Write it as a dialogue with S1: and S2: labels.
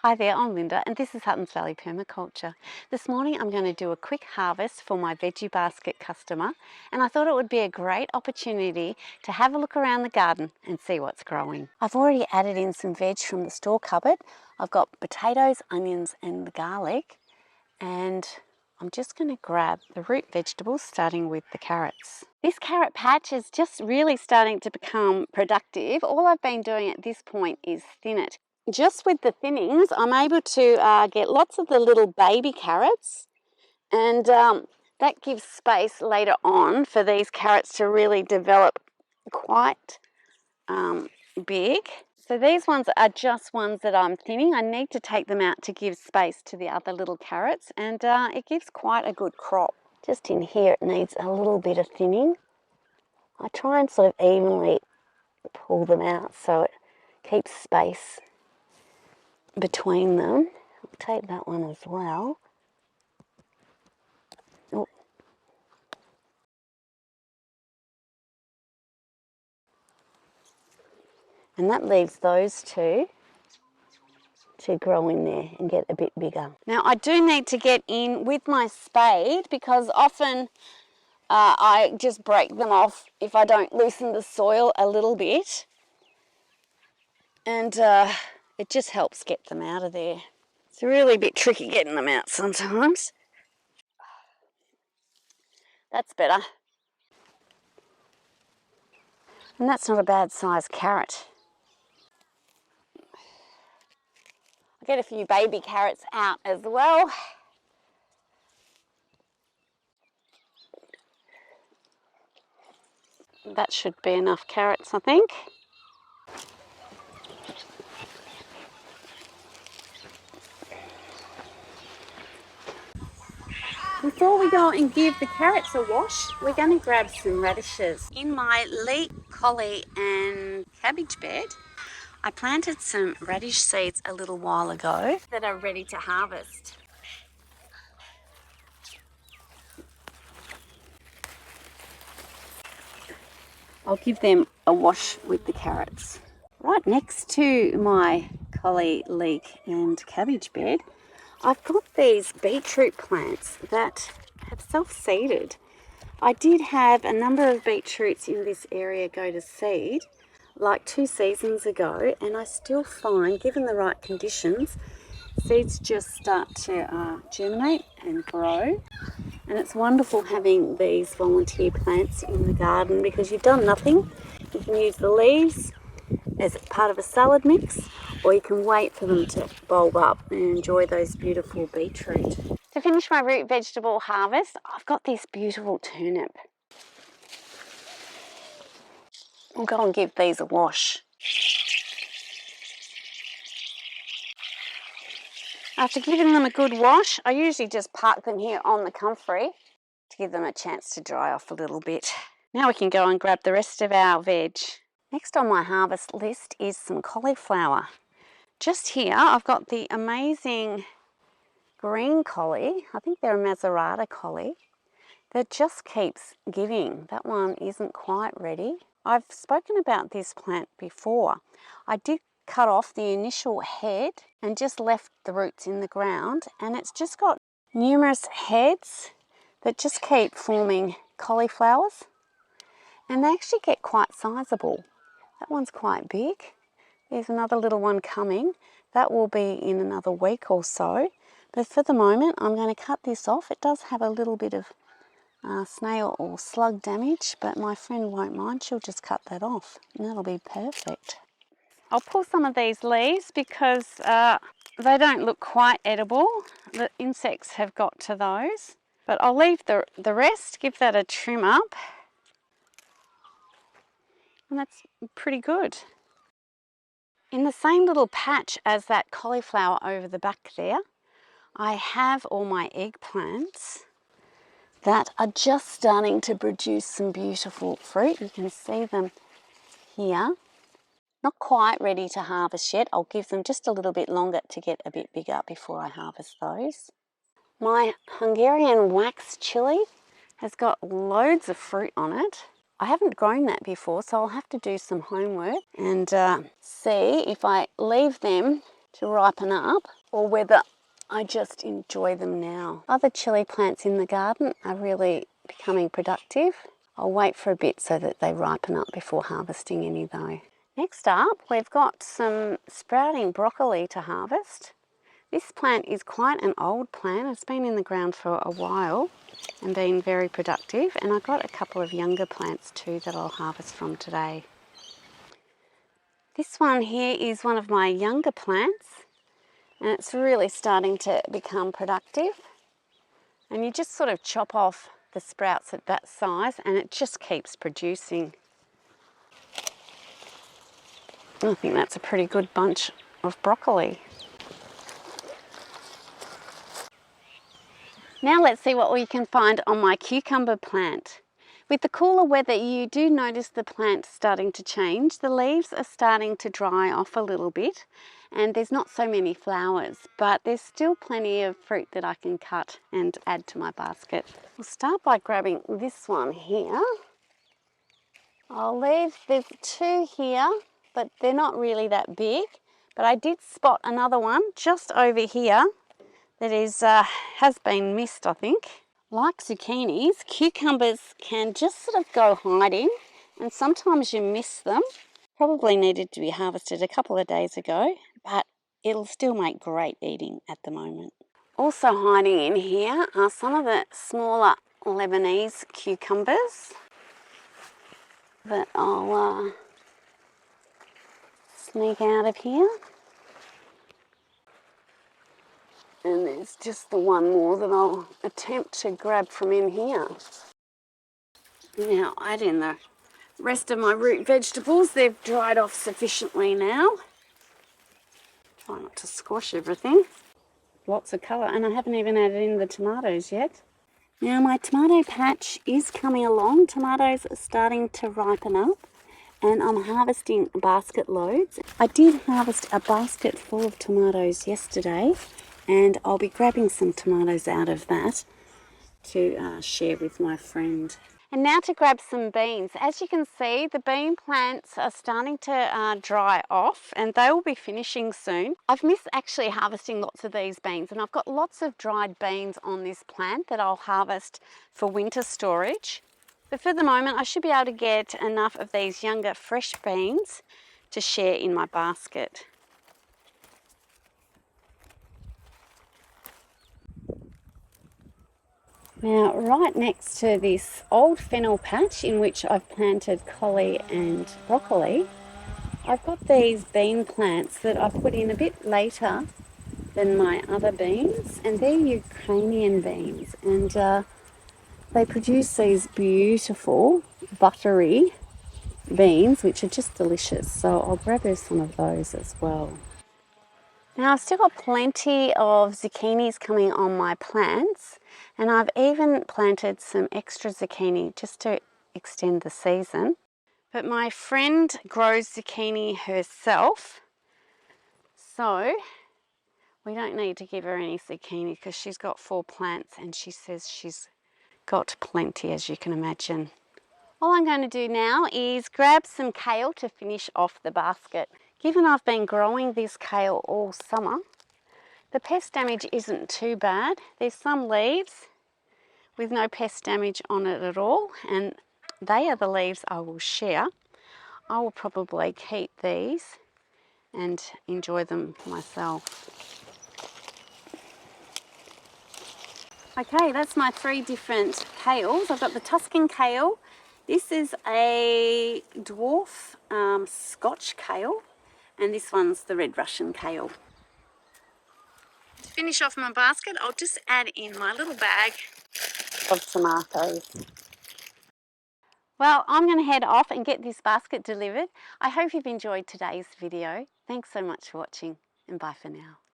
S1: Hi there, I'm Linda and this is Huttons Valley Permaculture. This morning I'm going to do a quick harvest for my veggie basket customer, and I thought it would be a great opportunity to have a look around the garden and see what's growing. I've already added in some veg from the store cupboard. I've got potatoes, onions and the garlic, and I'm just going to grab the root vegetables, starting with the carrots. This carrot patch is just really starting to become productive. All I've been doing at this point is thin it. Just with the thinnings, I'm able to get lots of the little baby carrots, and that gives space later on for these carrots to really develop quite big. So these ones are just ones that I'm thinning. I need to take them out to give space to the other little carrots, and it gives quite a good crop. Just in here it needs a little bit of thinning. I try and sort of evenly pull them out so it keeps space between them. I'll take that one as well. Oh. And that leaves those two to grow in there and get a bit bigger. Now I do need to get in with my spade because often I just break them off if I don't loosen the soil a little bit, and it just helps get them out of there. It's really a bit tricky getting them out sometimes. That's better. And that's not a bad sized carrot. I'll get a few baby carrots out as well. That should be enough carrots, I think. Before we go and give the carrots a wash, we're going to grab some radishes. In my leek, collie and cabbage bed, I planted some radish seeds a little while ago that are ready to harvest. I'll give them a wash with the carrots. Right next to my collie, leek and cabbage bed, I've got these beetroot plants that have self-seeded. I did have a number of beetroots in this area go to seed like 2 seasons ago, and I still find, given the right conditions, seeds just start to germinate and grow. And it's wonderful having these volunteer plants in the garden because you've done nothing. You can use the leaves as part of a salad mix, or you can wait for them to bulb up and enjoy those beautiful beetroot. To finish my root vegetable harvest, I've got this beautiful turnip. I'll go and give these a wash. After giving them a good wash, I usually just park them here on the comfrey to give them a chance to dry off a little bit. Now we can go and grab the rest of our veg. Next on my harvest list is some cauliflower. Just here I've got the amazing green collie, I think they're a Maserata collie, that just keeps giving. That one isn't quite ready. I've spoken about this plant before. I did cut off the initial head and just left the roots in the ground, and it's just got numerous heads that just keep forming cauliflowers, and they actually get quite sizable. That one's quite big. There's another little one coming. That will be in another week or so. But for the moment, I'm going to cut this off. It does have a little bit of snail or slug damage, but my friend won't mind. She'll just cut that off, and that'll be perfect. I'll pull some of these leaves because they don't look quite edible. The insects have got to those. But I'll leave the rest, give that a trim up. And that's pretty good. In the same little patch as that cauliflower over the back there, I have all my eggplants that are just starting to produce some beautiful fruit. You can see them here. Not quite ready to harvest yet. I'll give them just a little bit longer to get a bit bigger before I harvest those. My Hungarian wax chili has got loads of fruit on it. I haven't grown that before, so I'll have to do some homework and see if I leave them to ripen up or whether I just enjoy them now. Other chilli plants in the garden are really becoming productive. I'll wait for a bit so that they ripen up before harvesting any though. Next up, we've got some sprouting broccoli to harvest. This plant is quite an old plant. It's been in the ground for a while and been very productive, and I've got a couple of younger plants too that I'll harvest from today. This one here is one of my younger plants, and it's really starting to become productive. And you just sort of chop off the sprouts at that size and it just keeps producing. I think that's a pretty good bunch of broccoli. Now let's see what we can find on my cucumber plant. With the cooler weather, you do notice the plant starting to change. The leaves are starting to dry off a little bit and there's not so many flowers, but there's still plenty of fruit that I can cut and add to my basket. We'll start by grabbing this one here. I'll leave the two here, but they're not really that big. But I did spot another one just over here that is has been missed, I think. Like zucchinis, cucumbers can just sort of go hiding and sometimes you miss them. Probably needed to be harvested a couple of days ago, but it'll still make great eating at the moment. Also hiding in here are some of the smaller Lebanese cucumbers that I'll sneak out of here. And there's just the one more that I'll attempt to grab from in here. Now add in the rest of my root vegetables. They've dried off sufficiently now. Try not to squash everything. Lots of colour, and I haven't even added in the tomatoes yet. Now my tomato patch is coming along. Tomatoes are starting to ripen up and I'm harvesting basket loads. I did harvest a basket full of tomatoes yesterday and I'll be grabbing some tomatoes out of that to share with my friend. And now to grab some beans. As you can see, the bean plants are starting to dry off and they will be finishing soon. I've missed actually harvesting lots of these beans and I've got lots of dried beans on this plant that I'll harvest for winter storage. But for the moment, I should be able to get enough of these younger fresh beans to share in my basket. Now, right next to this old fennel patch in which I've planted collie and broccoli, I've got these bean plants that I've put in a bit later than my other beans, and they're Ukrainian beans, and they produce these beautiful buttery beans which are just delicious, so I'll grab some of those as well. Now I've still got plenty of zucchinis coming on my plants, and I've even planted some extra zucchini just to extend the season. But my friend grows zucchini herself, so we don't need to give her any zucchini because she's got 4 plants and she says she's got plenty, as you can imagine. All I'm going to do now is grab some kale to finish off the basket. Given I've been growing this kale all summer, the pest damage isn't too bad. There's some leaves with no pest damage on it at all, and they are the leaves I will share. I will probably keep these and enjoy them myself. Okay, that's my 3 different kales. I've got the Tuscan kale. This is a dwarf Scotch kale, and this one's the red Russian kale. To finish off my basket, I'll just add in my little bag of tomatoes. Well, I'm going to head off and get this basket delivered. I hope you've enjoyed today's video. Thanks so much for watching, and bye for now.